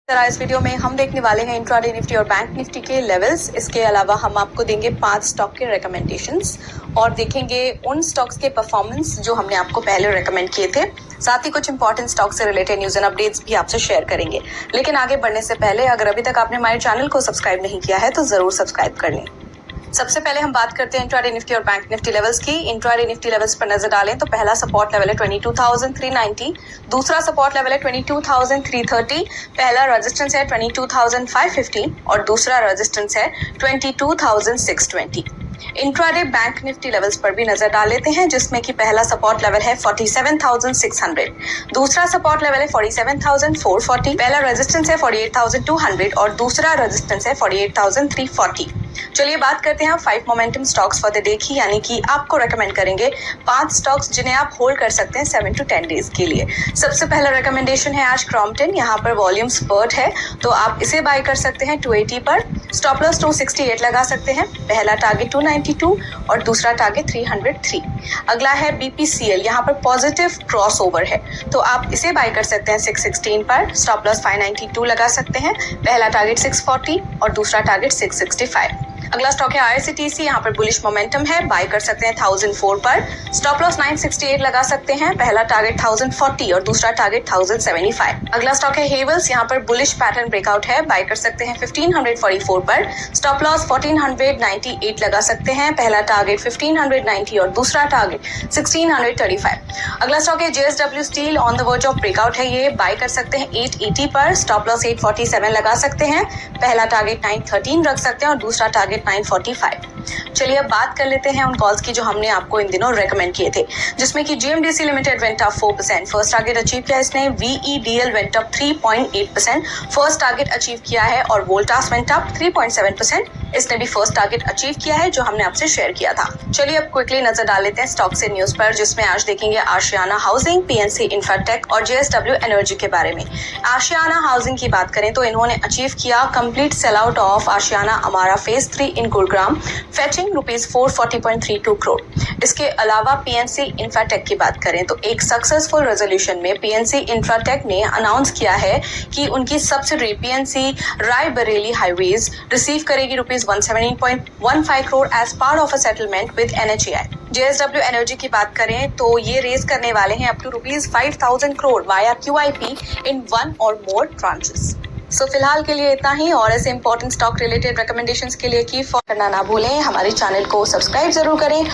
इस वीडियो में हम देखने वाले हैं इंट्राडे निफ्टी और बैंक निफ्टी के लेवल्स। इसके अलावा हम आपको देंगे 5 स्टॉक के रिकमेंडेशंस और देखेंगे उन स्टॉक्स के परफॉर्मेंस जो हमने आपको पहले रेकमेंड किए थे। साथ ही कुछ इंपॉर्टेंट स्टॉक से रिलेटेड न्यूज एंड अपडेट्स भी आपसे शेयर करेंगे। लेकिन आगे बढ़ने से पहले अगर अभी तक आपने हमारे चैनल को सब्सक्राइब नहीं किया है तो जरूर सब्सक्राइब कर लें। सबसे पहले हम बात करते हैं इंट्राडे निफ्टी और बैंक निफ्टी लेवल्स की। इंट्राडे निफ्टी लेवल्स पर नजर डालें तो पहला सपोर्ट लेवल है 22,390, दूसरा सपोर्ट लेवल है 22,330, पहला रेजिस्टेंस है 22,550 और दूसरा रेजिस्टेंस है 22,620। इंट्राडे बैंक निफ्टी लेवल्स पर भी नजर डाल लेते हैं, जिसमें कि पहला सपोर्ट लेवल है 47,600, दूसरा सपोर्ट लेवल है 47,440, पहला रेजिस्टेंस है 48,200 और दूसरा रेजिस्टेंस है 48,340। चलिए बात करते हैं 5 momentum stocks for the day की, यानी कि आपको रेकमेंड करेंगे 5 स्टॉक्स जिन्हें आप होल्ड कर सकते हैं 7 to 10 डेज के लिए। सबसे पहला रिकमेंडेशन है आज क्रॉम्पटन। यहाँ पर वॉल्यूम स्पर्ट है तो आप इसे बाय कर सकते हैं 280 पर। स्टॉप लॉस 268 लगा सकते हैं। पहला टारगेट 292 और दूसरा टारगेट 303। अगला है BPCL, यहाँ पर पॉजिटिव क्रॉस ओवर है तो आप इसे बाय कर सकते हैं 616 पर। स्टॉप लॉस 592 लगा सकते हैं। पहला टारगेट 640 और दूसरा टारगेट 665। अगला स्टॉक है IRCTC, यहाँ पर बुलिश मोमेंटम है, बाय कर सकते हैं 1004 पर। स्टॉप लॉस 968 लगा सकते हैं। पहला टारगेट 1040 और दूसरा टारगेट 1075। अगला स्टॉक है हेवल्स, यहाँ पर बुलिश पैटर्न ब्रेकआउट है, बाय कर सकते हैं 1544 पर। स्टॉप लॉस 1498 लगा सकते हैं। पहला टारगेट 1590 और दूसरा टारगेट 1635। अगला स्टॉक है JSW steel, on the verge of breakout है, ये बाय कर सकते हैं 880 पर। स्टॉप लॉस 847 लगा सकते हैं। पहला टारगेट 913 रख सकते हैं और दूसरा टारगेट 945। चलिए अब बात कर लेते हैं उन कॉल्स की जो हमने आपको इन दिनों रेकमेंड किए थे, जिसमें कि GMDC limited went up 4%, first target achieve किया इसने। VEDL went up 3.8%, first target achieve किया है। और वोल्टास वेंट अप 3.7%, इसने भी फर्स्ट टारगेट अचीव किया है जो हमने आपसे शेयर किया था। चलिए अब क्विकली नजर डाल लेते हैं स्टॉक से न्यूज पर, जिसमें आज देखेंगे आशियाना हाउसिंग, PNC इंफ्राटेक और JSW एनर्जी के बारे में। आशियाना हाउसिंग की बात करें तो इन्होंने अचीव किया complete sell out of Ashiana Amara phase 3 in Gurugram, fetching ₹440.32 crore. इसके अलावा PNC इंफ्राटेक की बात करें तो एक सक्सेसफुल रेजोल्यूशन में PNC इंफ्राटेक ने अनाउंस किया है कि उनकी subsidiary PNC Raebareli highways receive करेगी ₹117.15 crore as part of a settlement with NHAI। JSW energy की बात करें तो ये रेज करने वाले हैं up to ₹5,000 crore via QIP in 1 or more tranches. सो फिलहाल के लिए इतना ही, और ऐसे इंपॉर्टेंट स्टॉक रिलेटेड रिकमेंडेशंस के लिए की फॉलो करना ना भूलें। हमारे चैनल को सब्सक्राइब जरूर करें।